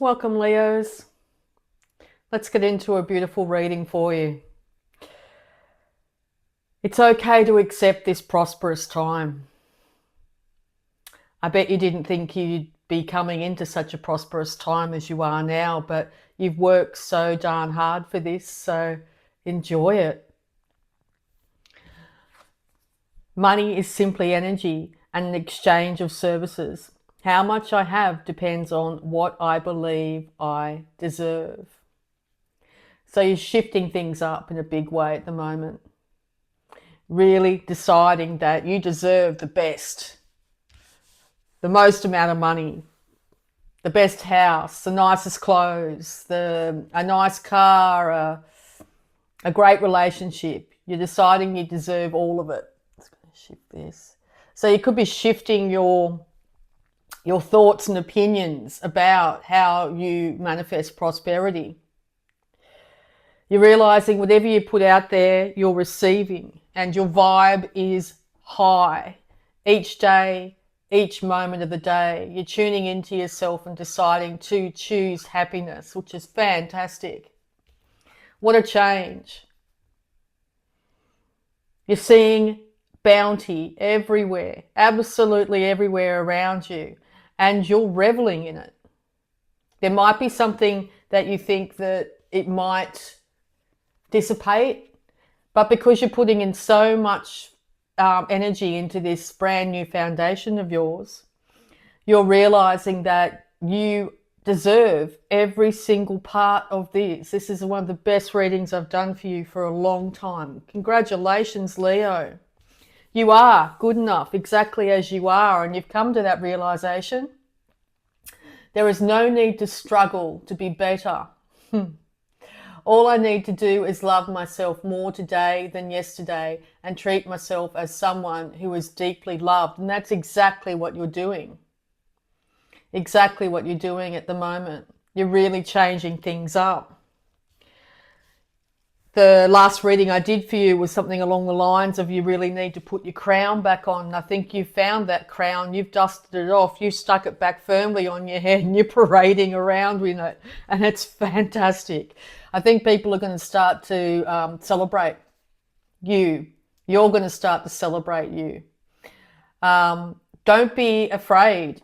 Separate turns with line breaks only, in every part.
Welcome, Leos. Let's get into a beautiful reading for you. It's okay to accept this prosperous time. I bet you didn't think you'd be coming into such a prosperous time as you are now, but you've worked so darn hard for this, so enjoy it. Money is simply energy and an exchange of services. How much I have depends on what I believe I deserve. So you're shifting things up in a big way at the moment. Really deciding that you deserve the best, the most amount of money, the best house, the nicest clothes, a nice car, a great relationship. You're deciding you deserve all of it. It's going to shift this. So you could be shifting your thoughts and opinions about how you manifest prosperity. You're realizing whatever you put out there, you're receiving, and your vibe is high. Each day, each moment of the day, you're tuning into yourself and deciding to choose happiness, which is fantastic. What a change. You're seeing bounty everywhere, absolutely everywhere around you, and you're reveling in it. There might be something that you think that it might dissipate, but because you're putting in so much energy into this brand new foundation of yours, you're realizing that you deserve every single part of this. This is one of the best readings I've done for you for a long time. Congratulations, Leo. You are good enough exactly as you are, and you've come to that realization. There is no need to struggle to be better. All I need to do is love myself more today than yesterday and treat myself as someone who is deeply loved. And that's exactly what you're doing. Exactly what you're doing at the moment. You're really changing things up. The last reading I did for you was something along the lines of you really need to put your crown back on. I think you found that crown, you've dusted it off, you stuck it back firmly on your head and you're parading around with it. And it's fantastic. I think people are going to start to celebrate you. You're going to start to celebrate you. Don't be afraid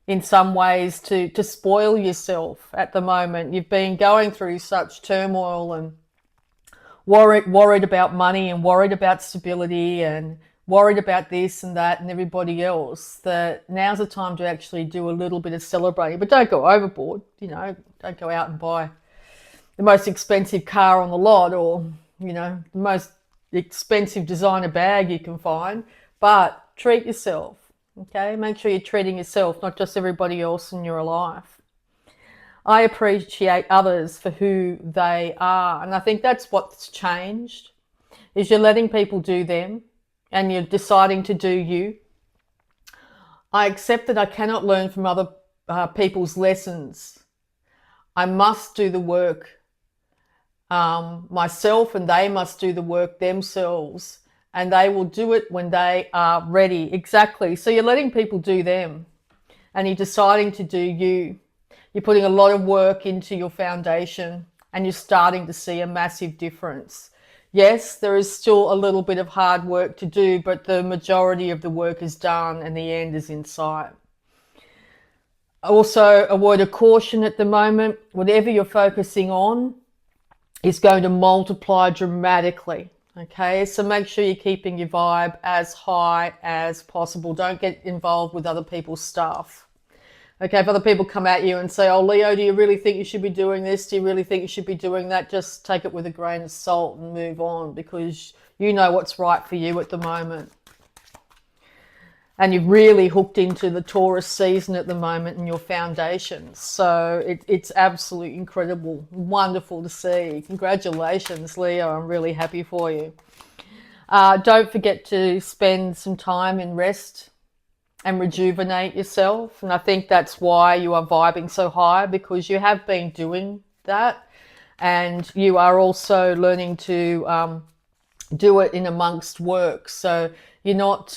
in some ways to spoil yourself at the moment. You've been going through such turmoil and worried about money and worried about stability and worried about this and that and everybody else, that now's the time to actually do a little bit of celebrating. But don't go overboard, don't go out and buy the most expensive car on the lot or, the most expensive designer bag you can find, but treat yourself, okay? Make sure you're treating yourself, not just everybody else in your life. I appreciate others for who they are. And I think that's what's changed, is you're letting people do them and you're deciding to do you. I accept that I cannot learn from other people's lessons. I must do the work myself, and they must do the work themselves, and they will do it when they are ready. Exactly. So you're letting people do them and you're deciding to do you. You're putting a lot of work into your foundation and you're starting to see a massive difference. Yes, there is still a little bit of hard work to do, but the majority of the work is done and the end is in sight. Also, a word of caution at the moment, whatever you're focusing on is going to multiply dramatically. Okay, so make sure you're keeping your vibe as high as possible. Don't get involved with other people's stuff. Okay, if other people come at you and say, oh, Leo, do you really think you should be doing this? Do you really think you should be doing that? Just take it with a grain of salt and move on, because you know what's right for you at the moment. And you've really hooked into the Taurus season at the moment in your foundations. So it's absolutely incredible, wonderful to see. Congratulations, Leo. I'm really happy for you. Don't forget to spend some time in rest and rejuvenate yourself. And I think that's why you are vibing so high, because you have been doing that. And you are also learning to do it in amongst work. So you're not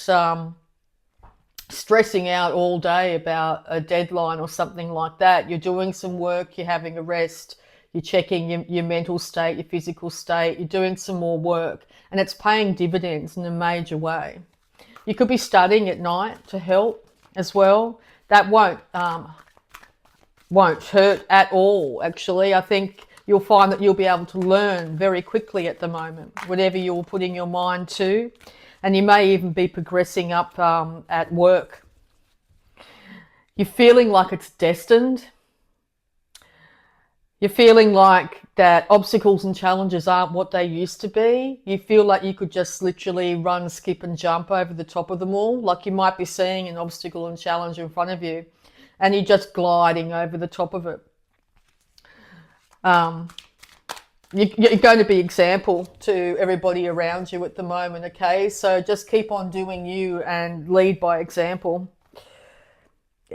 stressing out all day about a deadline or something like that. You're doing some work, you're having a rest, you're checking your mental state, your physical state, you're doing some more work, and it's paying dividends in a major way. You could be studying at night to help as well. That won't hurt at all, actually. I think you'll find that you'll be able to learn very quickly at the moment, whatever you're putting your mind to. And you may even be progressing up at work. You're feeling like it's destined. You're feeling like that obstacles and challenges aren't what they used to be. You feel like you could just literally run, skip and jump over the top of them all. Like you might be seeing an obstacle and challenge in front of you and you're just gliding over the top of it. You're going to be example to everybody around you at the moment, okay? So just keep on doing you and lead by example.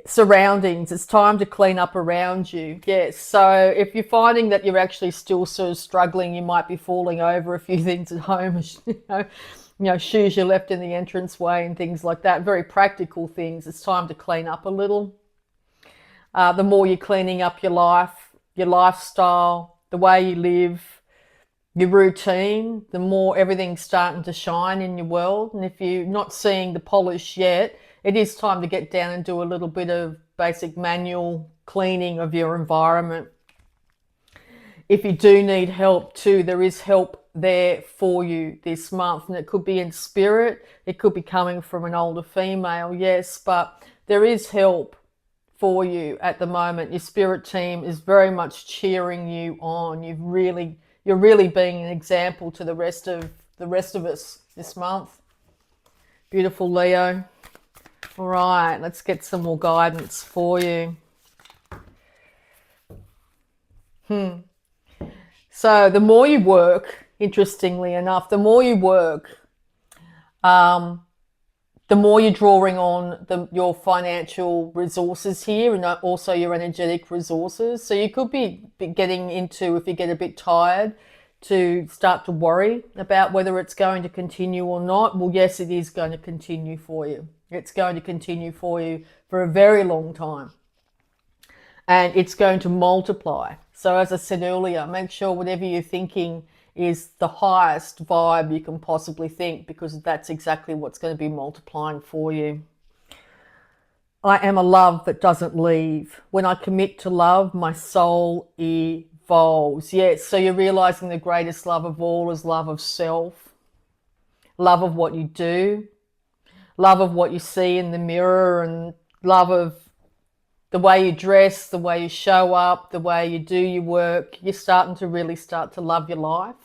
Surroundings, it's time to clean up around you. Yes, so if you're finding that you're actually still sort of struggling, you might be falling over a few things at home, shoes you left in the entranceway and things like that, very practical things. It's time to clean up a little. The more you're cleaning up your life, your lifestyle, the way you live, your routine, the more everything's starting to shine in your world. And if you're not seeing the polish yet, it is time to get down and do a little bit of basic manual cleaning of your environment. If you do need help too, there is help there for you this month. And it could be in spirit, it could be coming from an older female, yes, but there is help for you at the moment. Your spirit team is very much cheering you on. You're really being an example to the rest of us this month. Beautiful, Leo. All right, let's get some more guidance for you. So the more you work, interestingly enough, the more you work, the more you're drawing on your financial resources here and also your energetic resources. So you could be getting into, if you get a bit tired, to start to worry about whether it's going to continue or not. Well, yes, it is going to continue for you. It's going to continue for you for a very long time. And it's going to multiply. So as I said earlier, make sure whatever you're thinking is the highest vibe you can possibly think, because that's exactly what's going to be multiplying for you. I am a love that doesn't leave. When I commit to love, my soul evolves. Yes, so you're realizing the greatest love of all is love of self, love of what you do, love of what you see in the mirror, and love of the way you dress, the way you show up, the way you do your work. You're starting to really start to love your life,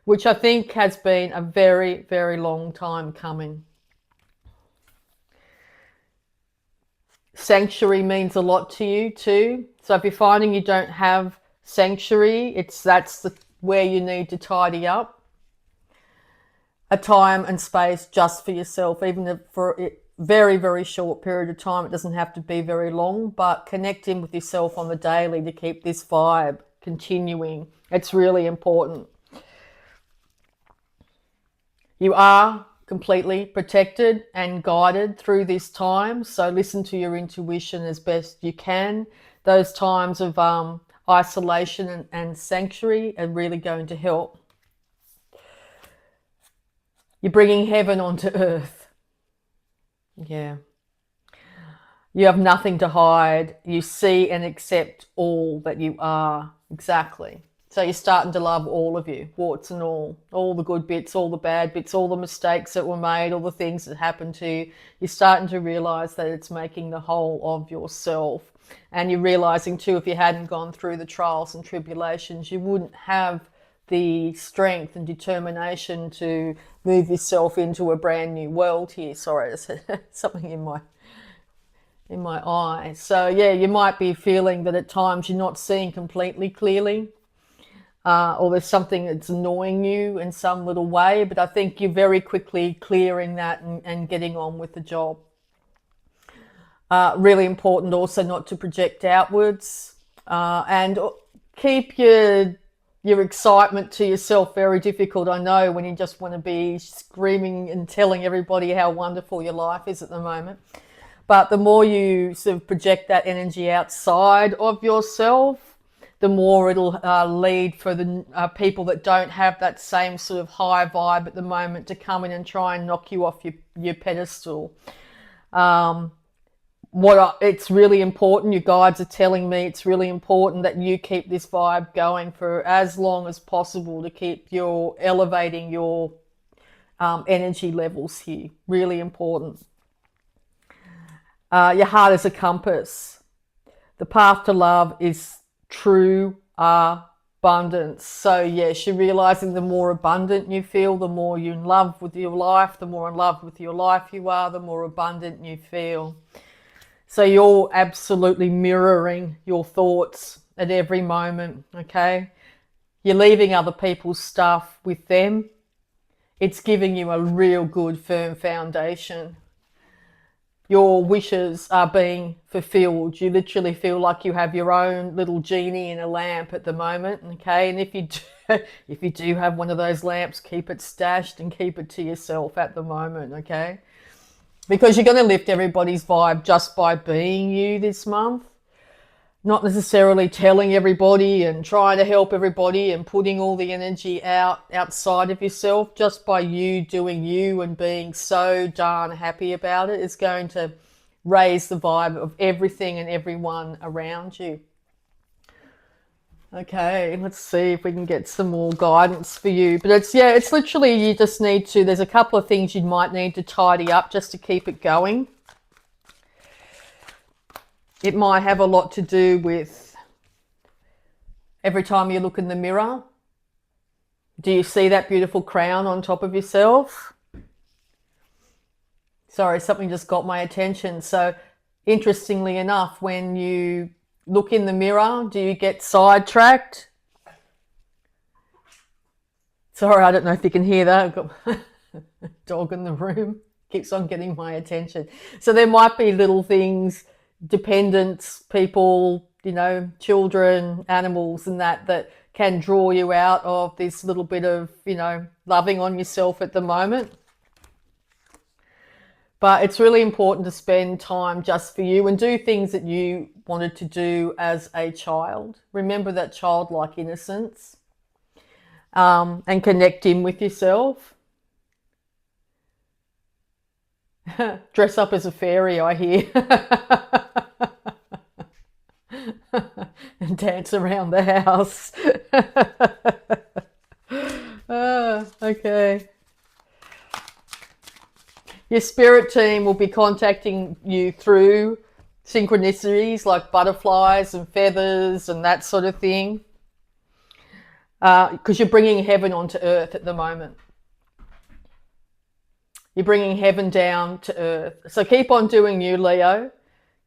which I think has been a very, very long time coming. Sanctuary means a lot to you too. So if you're finding you don't have sanctuary, that's where you need to tidy up. A time and space just for yourself, even for a very, very short period of time. It doesn't have to be very long, but connect in with yourself on the daily to keep this vibe continuing. It's really important. You are completely protected and guided through this time, so listen to your intuition as best you can. Those times of isolation and sanctuary are really going to help. You're bringing heaven onto earth. Yeah. You have nothing to hide. You see and accept all that you are. Exactly. So you're starting to love all of you, warts and all the good bits, all the bad bits, all the mistakes that were made, all the things that happened to you. You're starting to realize that it's making the whole of yourself. And you're realizing too, if you hadn't gone through the trials and tribulations, you wouldn't have the strength and determination to move yourself into a brand new world here. Sorry, I said something in my eye. So yeah, you might be feeling that at times you're not seeing completely clearly, or there's something that's annoying you in some little way, but I think you're very quickly clearing that and getting on with the job. Really important also not to project outwards, and keep your your excitement to yourself very difficult. I know, when you just want to be screaming and telling everybody how wonderful your life is at the moment. But the more you sort of project that energy outside of yourself, the more it'll lead for the people that don't have that same sort of high vibe at the moment to come in and try and knock you off your pedestal. It's really important, your guides are telling me it's really important that you keep this vibe going for as long as possible to keep elevating your energy levels here. Really important. Your heart is a compass. The path to love is true abundance. So yes, you're realizing the more abundant you feel, the more you're in love with your life, the more in love with your life you are, the more abundant you feel. So you're absolutely mirroring your thoughts at every moment, okay? You're leaving other people's stuff with them. It's giving you a real good, firm foundation. Your wishes are being fulfilled. You literally feel like you have your own little genie in a lamp at the moment, okay? And if you do have one of those lamps, keep it stashed and keep it to yourself at the moment, okay? Because you're going to lift everybody's vibe just by being you this month. Not necessarily telling everybody and trying to help everybody and putting all the energy outside of yourself. Just by you doing you and being so darn happy about it is going to raise the vibe of everything and everyone around you. Okay, let's see if we can get some more guidance for you. But it's literally, you just need to, there's a couple of things you might need to tidy up just to keep it going. It might have a lot to do with every time you look in the mirror. Do you see that beautiful crown on top of yourself? Sorry, something just got my attention. So interestingly enough, when you look in the mirror, do you get sidetracked? Sorry, I don't know if you can hear that. I've got a dog in the room. Keeps on getting my attention. So there might be little things, dependents, people, children, animals and that can draw you out of this little bit of, loving on yourself at the moment. But it's really important to spend time just for you and do things that you wanted to do as a child. Remember that childlike innocence, and connect in with yourself. Dress up as a fairy, I hear. And dance around the house. Okay. Your spirit team will be contacting you through synchronicities like butterflies and feathers and that sort of thing. Because you're bringing heaven onto earth at the moment. You're bringing heaven down to earth. So keep on doing you, Leo.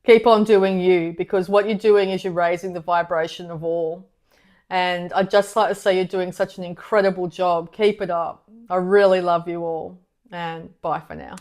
Keep on doing you, because what you're doing is you're raising the vibration of all. And I'd just like to say you're doing such an incredible job. Keep it up. I really love you all. And bye for now.